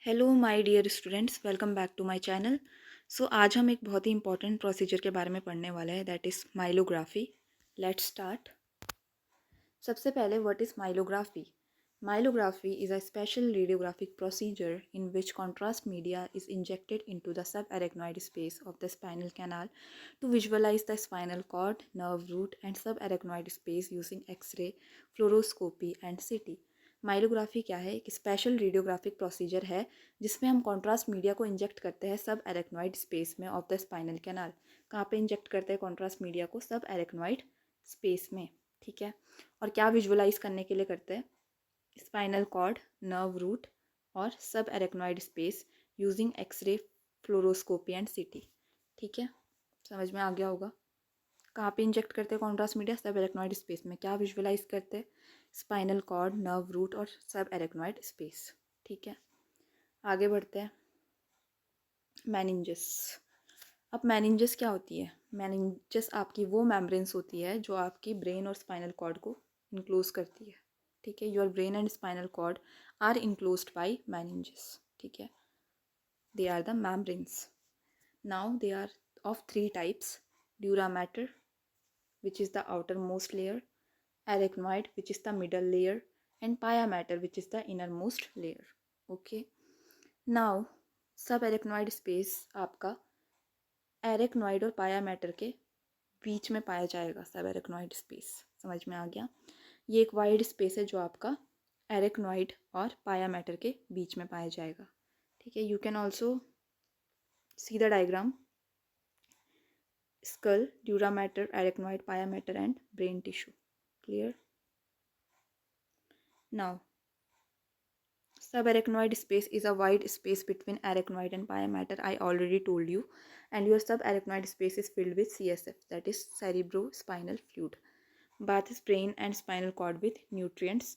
Hello my dear students, welcome back to my channel. So आज हम एक बहुत ही इंपॉर्टेंट प्रोसीजर के बारे में पढ़ने वाले हैं, दैट इज़ माइलोग्राफी। Let's start. सबसे पहले, what is माइलोग्राफी? माइलोग्राफी is a special radiographic procedure in which contrast media is injected into the subarachnoid space of the spinal canal to visualize the spinal cord, nerve root and subarachnoid space using X-ray, fluoroscopy and CT। माइलोग्राफी क्या है? एक special radiographic procedure है जिसमें हम contrast media को inject करते हैं सब एरेक्नॉइड स्पेस में ऑफ द स्पाइनल कैनाल। कहाँ पे इंजेक्ट करते हैं कॉन्ट्रास्ट मीडिया को? सब एरेक्नॉइड स्पेस में। ठीक है। और क्या विजुअलाइज करने के लिए करते हैं? स्पाइनल कॉर्ड, नर्व रूट और subarachnoid space using x-ray, fluoroscopy and CT। ठीक है, समझ में आ गया होगा। कहाँ पे इंजेक्ट करते हैं कॉन्ट्रास्ट मीडिया? सब एरेक्नॉइड स्पेस में। क्या विजुअलाइज करते हैं? स्पाइनल कॉर्ड, नर्व रूट और सब एरेक्नॉइड स्पेस। ठीक है, आगे बढ़ते हैं। मैनिंजस। अब मैनिंजस क्या होती है? मैनिंजस आपकी वो मेम्ब्रेन्स होती है जो आपकी ब्रेन और स्पाइनल कॉर्ड को इनक्लोज करती है। ठीक है, your brain and spinal cord are enclosed by meninges. ठीक है, they are the membranes. Now they are of three types: dura mater which is the outermost layer, arachnoid which is the middle layer and pia mater which is the innermost layer. Okay, now subarachnoid space आपका arachnoid और पाया matter के बीच में पाया जाएगा। सब arachnoid space समझ में आ गया। ये एक वाइड स्पेस है जो आपका एरेक्नॉइड और पाया मैटर के बीच में पाया जाएगा। ठीक है, you can also see the diagram: skull, dura mater, arachnoid, pia mater and brain tissue. Clear? Now, subarachnoid space is a wide space between arachnoid and pia mater. I already told you. And your subarachnoid space is filled with CSF, that is cerebrospinal fluid. Bathes brain and spinal cord with nutrients.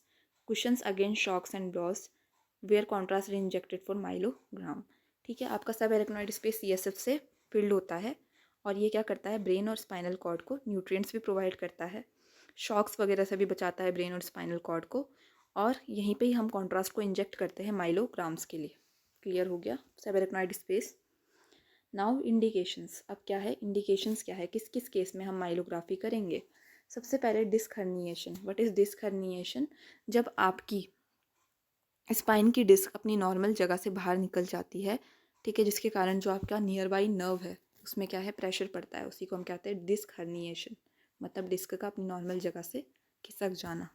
Cushions against shocks and blows. Where contrast is injected for myelogram. ठीक है, आपका सब arachnoid space CSF से field होता है और ये क्या करता है? ब्रेन और स्पाइनल कॉर्ड को न्यूट्रिएंट्स भी प्रोवाइड करता है, शॉक्स वगैरह से भी बचाता है ब्रेन और स्पाइनल कॉर्ड को, और यहीं पे ही हम कॉन्ट्रास्ट को इंजेक्ट करते हैं माइलोग्राम्स के लिए। क्लियर हो गया? सब एरेक्नॉइड स्पेस। Now indications. अब क्या है? इंडिकेशंस क्या है, किस किस केस में हम माइलोग्राफी करेंगे? सबसे पहले disc herniation. What is disc herniation? जब आपकी स्पाइन की डिस्क अपनी नॉर्मल जगह से बाहर निकल जाती है, ठीक है, जिसके कारण जो आपका नियर बाई नर्व है उसमें क्या है? प्रेशर पड़ता है, उसी को हम कहते हैं डिस्क हर्निएशन। मतलब डिस्क का अपनी नॉर्मल जगह से खिसक जाना।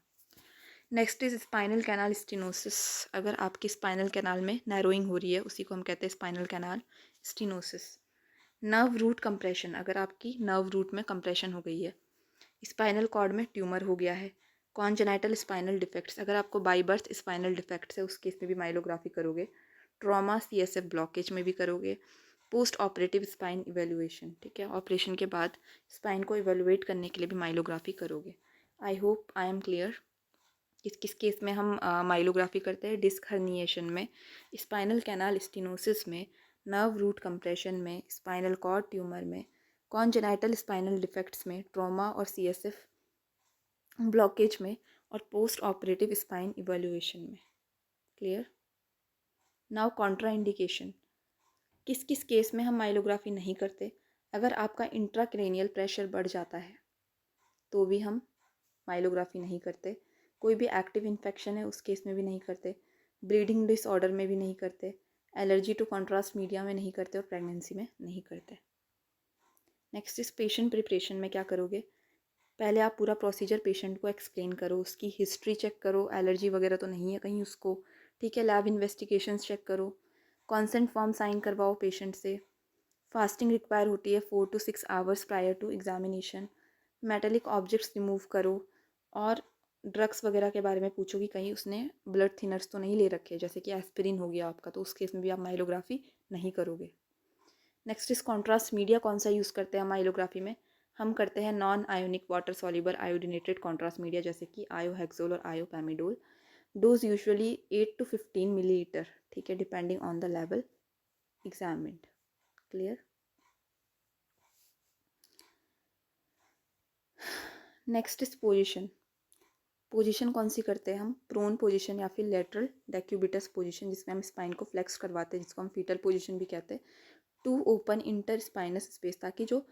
Next is spinal canal stenosis. अगर आपकी स्पाइनल कैनाल में नैरोइंग हो रही है, उसी को हम कहते हैं spinal canal stenosis. Nerve root compression. अगर आपकी नर्व रूट में कंप्रेशन हो गई है। स्पाइनल कॉर्ड में ट्यूमर हो गया है। Congenital spinal defects. अगर आपको बाई बर्थ स्पाइनल डिफेक्ट्स है, उस केस में भी माइलोग्राफी करोगे। ट्रॉमा CSF ब्लॉकेज में भी करोगे। Post operative spine evaluation. ठीक है, ऑपरेशन के बाद स्पाइन को इवेलुएट करने के लिए भी माइलोग्राफी करोगे। I hope I am clear. किस किस केस में हम माइलोग्राफी करते हैं? डिस्क हर्निएशन में, स्पाइनल कैनाल स्टिनोसिस में, नर्व रूट कंप्रेशन में, स्पाइनल कॉर्ड ट्यूमर में, कॉन्जेनाइटल स्पाइनल डिफेक्ट्स में, ट्रॉमा और CSF ब्लॉकेज में, और पोस्ट ऑपरेटिव स्पाइन इवैल्यूएशन में। क्लियर? Now Contra indication. किस किस केस में हम माइलोग्राफी नहीं करते? अगर आपका इंट्राक्रेनियल प्रेशर बढ़ जाता है तो भी हम माइलोग्राफी नहीं करते। कोई भी एक्टिव इन्फेक्शन है, उस केस में भी नहीं करते। ब्लीडिंग डिसऑर्डर में भी नहीं करते। एलर्जी टू कॉन्ट्रास्ट मीडिया में नहीं करते और प्रेगनेंसी में नहीं करते। नेक्स्ट इस पेशेंट प्रिपरेशन में क्या करोगे? पहले आप पूरा प्रोसीजर पेशेंट को एक्सप्लेन करो, उसकी हिस्ट्री चेक करो, एलर्जी वगैरह तो नहीं है कहीं उसको। ठीक है, लैब इन्वेस्टिगेशंस चेक करो, कॉन्सेंट फॉर्म साइन करवाओ पेशेंट से। फास्टिंग रिक्वायर होती है 4 to 6 hours prior to examination. Metallic objects remove करो, और ड्रग्स वगैरह के बारे में पूछो कि कहीं उसने ब्लड थिनर्स तो नहीं ले रखे, जैसे कि एस्पिरिन हो गया आपका, तो उस केस में भी आप माइलोग्राफी नहीं करोगे। नेक्स्ट इस कॉन्ट्रास्ट मीडिया कौन सा यूज़ करते हैं माइलोग्राफी में? हम करते हैं non ionic water soluble iodinated contrast media, जैसे कि आयोहेक्सोल और iopamidol. Dose usually 8 to 15 millilitre. ठीक है, depending on the level examined. Clear? Next is position. Position कौन सी करते हैं हम, प्रोन पोजीशन या फिर लेटरल डेक्यूबिटस पोजीशन, जिसमें हम स्पाइन को फ्लेक्स करवाते हैं, जिसको हम फीटल पोजीशन भी कहते हैं, to open interspinous space, ताकि जो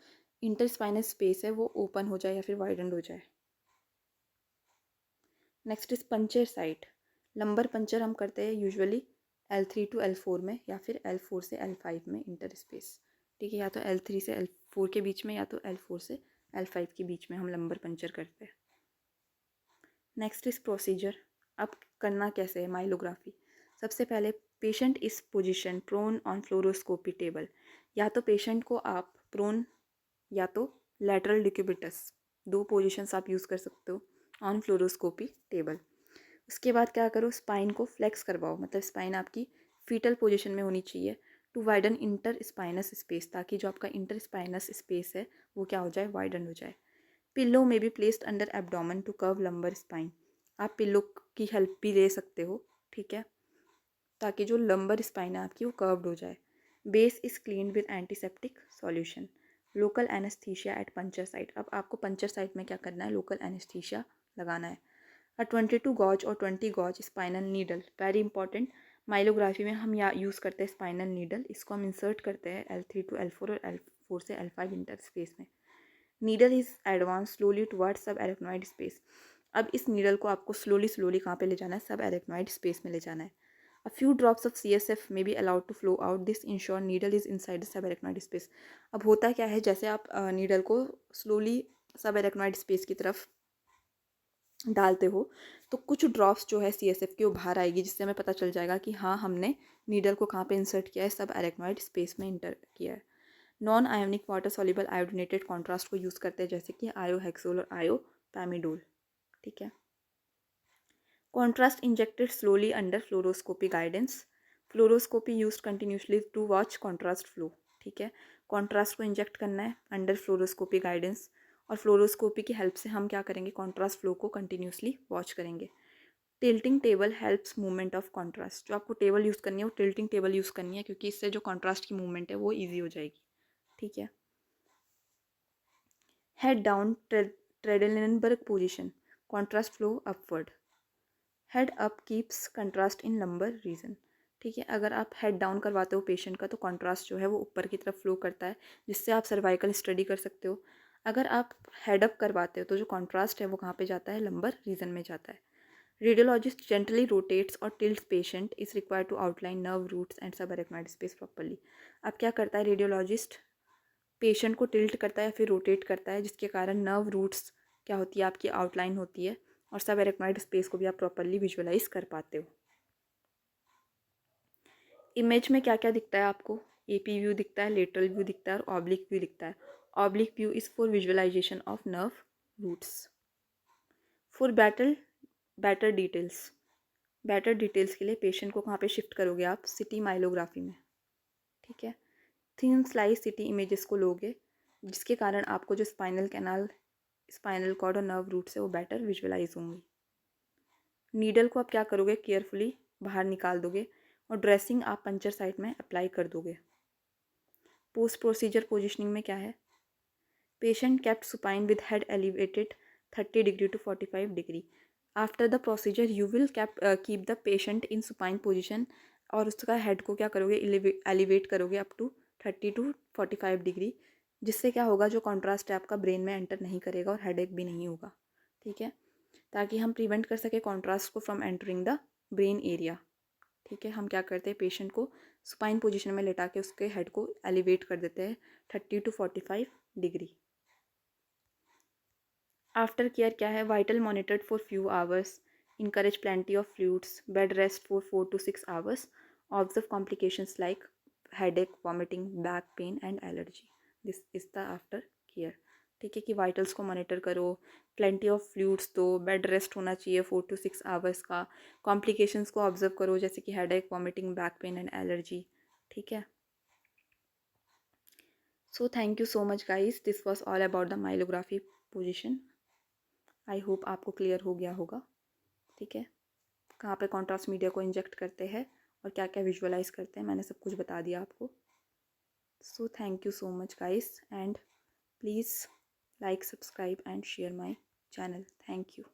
इंटर स्पाइनस स्पेस है वो ओपन हो जाए या फिर वाइडेंड हो जाए। Next is puncture site. Lumbar puncture हम करते हैं यूजुअली L3 टू L4 में या फिर L4 से L5 में इंटर स्पेस, ठीक है, या तो L3 से L4 के बीच में या तो L4 से L5 के बीच में हम लंबर पंचर करते हैं। Next is procedure. अब करना कैसे है माइलोग्राफी। सबसे पहले पेशेंट इस position prone on fluoroscopy table, या तो पेशेंट को आप प्रोन या तो लैटरल डिक्यूबिटस, दो पोजीशंस आप यूज़ कर सकते हो ऑन फ्लोरोस्कोपी टेबल। उसके बाद क्या करो, स्पाइन को फ्लेक्स करवाओ, मतलब स्पाइन आपकी फीटल पोजीशन में होनी चाहिए, to widen interspinous space, ताकि जो आपका इंटर स्पाइनस स्पेस है वो क्या हो जाए, वाइडन हो जाए। Pillow may be placed under abdomen to curve lumbar spine, आप पिल्लो की हेल्प भी ले सकते हो, ठीक है, ताकि जो लंबर स्पाइन है आपकी वो कर्व्ड हो जाए। Base is clean with antiseptic solution. Local anaesthesia at puncture site. अब आपको पंचर साइट में क्या करना है, लोकल एनेस्थीसिया लगाना है। 22 गॉज और 20 gauge spinal needle, very important. Myelography में हम यहाँ यूज़ करते हैं स्पाइनल नीडल, इसको हम इंसर्ट करते हैं L3 टू L4 और L4 से L5 इंटर स्पेस में। Needle is advance slowly towards सब एरेक्नॉइड स्पेस। अब इस नीडल को आपको स्लोली कहाँ पे ले जाना है, सब एरेक्नॉइड स्पेस में ले जाना है। A few drops of CSF may be allowed to flow out. This ensure needle is inside the subarachnoid space. अब होता क्या है, जैसे आप नीडल को स्लोली सबएरेक्नॉइड स्पेस की तरफ डालते हो तो कुछ ड्रॉप्स जो है CSF की वो बाहर आएगी, जिससे हमें पता चल जाएगा कि हाँ हमने नीडल को कहाँ पे इंसर्ट किया है, सब एरेक्नॉइड स्पेस में इंटर किया है। Non ionic water soluble iodinated contrast को यूज़ करते हैं, जैसे कि आयोहेक्सोल और आयोपैमिडोल, ठीक है। Contrast injected slowly under fluoroscopy guidance. Fluoroscopy used continuously to watch contrast flow, ठीक है। कॉन्ट्रास्ट को इंजेक्ट करना है अंडर फ्लोरोस्कोपी गाइडेंस, और फ्लोरोस्कोपी की हेल्प से हम क्या करेंगे, कॉन्ट्रास्ट फ्लो को कंटिन्यूसली वॉच करेंगे। Tilting table helps movement of contrast. जो आपको टेबल यूज़ करनी है वो टिल्टिंग टेबल यूज़ करनी है, क्योंकि इससे जो कॉन्ट्रास्ट की मूवमेंट है वो ईजी हो जाएगी, ठीक है। Head down Trendelenburg position, contrast flow upward. Head up keeps contrast in lumbar region, ठीक है। अगर आप हेड डाउन करवाते हो पेशेंट का तो कंट्रास्ट जो है वो ऊपर की तरफ फ्लो करता है, जिससे आप सर्वाइकल स्टडी कर सकते हो। अगर आप हेड अप करवाते हो तो जो कंट्रास्ट है वो कहाँ पे जाता है, लंबर रीजन में जाता है। रेडियोलॉजिस्ट जेंटली रोटेट्स और tilts patient is required to outline nerve roots and subarachnoid space properly. अब क्या करता है रेडियोलॉजिस्ट, पेशेंट को टिल्ट करता है या फिर रोटेट करता है, जिसके कारण नर्व रूट्स क्या होती है, आपकी आउटलाइन होती है, और सब एरेक्नॉइड स्पेस को भी आप प्रॉपर्ली विजुअलाइज कर पाते हो। इमेज में क्या क्या दिखता है आपको, एपी व्यू दिखता है, लेटरल व्यू दिखता है और ऑब्लिक व्यू दिखता है। Oblique view is for visualisation of nerve roots. For better details के लिए पेशेंट को कहाँ पे शिफ्ट करोगे आप, सिटी माइलोग्राफी में, ठीक है। थिन स्लाइस सिटी इमेजेस को लोगे, जिसके कारण आपको जो स्पाइनल कैनाल, स्पाइनल कॉर्ड और नर्व रूट्स है वो बेटर विजुअलाइज होंगी। नीडल को आप क्या करोगे, केयरफुली बाहर निकाल दोगे और ड्रेसिंग आप पंचर साइट में अप्लाई कर दोगे। पोस्ट प्रोसीजर पोजिशनिंग में क्या है, patient kept supine with head elevated 30 degree to 45 degree. After the procedure you will keep the patient in supine position, और उसका हेड को क्या करोगे, एलिवेट करोगे अप टू 30 टू 45 डिग्री, जिससे क्या होगा, जो कॉन्ट्रास्ट है आपका ब्रेन में एंटर नहीं करेगा और हेडेक भी नहीं होगा, ठीक है, ताकि हम प्रिवेंट कर सके कॉन्ट्रास्ट को from entering the brain area, ठीक है। हम क्या करते हैं, पेशेंट को सुपाइन पोजीशन में लेटा के उसके हेड को एलिवेट कर देते हैं 30 टू 45 डिग्री। आफ्टर केयर क्या है, vital monitored for few hours, encourage plenty of fluids, bed rest for 4 to 6 hours, observe complications like headache, vomiting, back pain and allergy. This is the after care, ठीक है, कि vitals को monitor करो, plenty of fluids दो, bed rest होना चाहिए 4 to 6 hours का, complications को ऑब्जर्व करो जैसे कि headache, vomiting, back pain and allergy, ठीक है। So thank you so much guys, this was all about the माइलोग्राफी position. I hope आपको क्लियर हो गया होगा, ठीक है। कहाँ पे कॉन्ट्रास्ट मीडिया को इंजेक्ट करते हैं और क्या क्या विजुअलाइज करते हैं, मैंने सब कुछ बता दिया आपको। So thank you so much guys, and please like, subscribe and share my channel. Thank you.